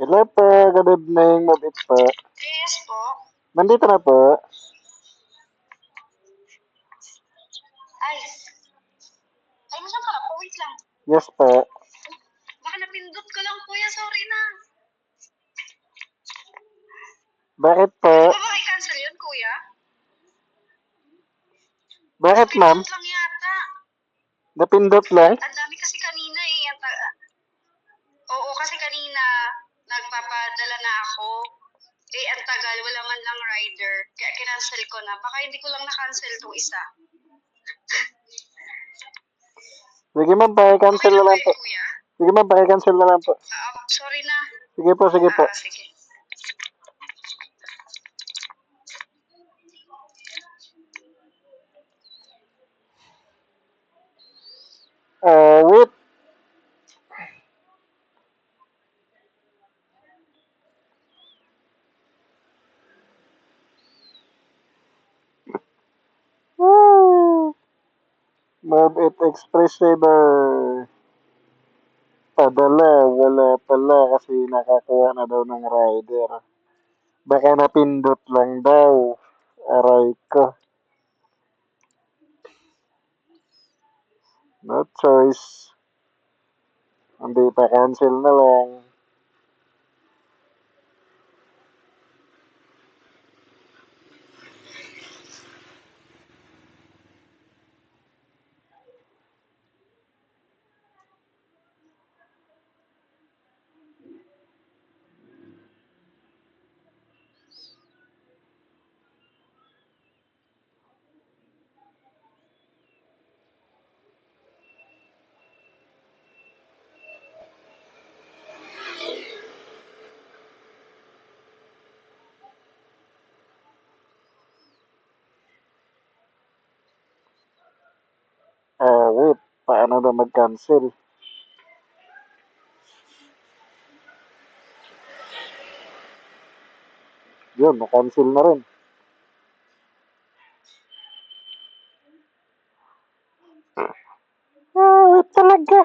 Hello po, good evening, mabit po. Yes po. Nandito na po. Ay. Ay, masan ka na po? Wait lang. Yes po. Baka napindot ko lang, kuya. Sorry na. Bakit po? Di ba baka i-cancel yun, kuya? Bakit ma'am? Napindot lang yata. Napindot lang? Ang dami kasi kanina eh. Oo, kasi kanina nagpapadala na ako. Eh, ang tagal. Wala man lang rider. Kaya kinancel ko na. Baka hindi ko lang na-cancel itong isa. Sige ma'am, Okay paki-cancel na lang ba lang yun, po. kuya? Sige ma'am, paki-cancel na lang po. Sorry na. Sige po, sige po. Sige. Wait. Woo! Mabit Express Saver. Padala, wala pala kasi nakakuha na daw ng rider. Baka napindot lang daw. Aray ko. No choice. Hindi pa cancel na lang. Wait. Paano na mag-cancel? Yun, na-cancel na rin. Wait talaga.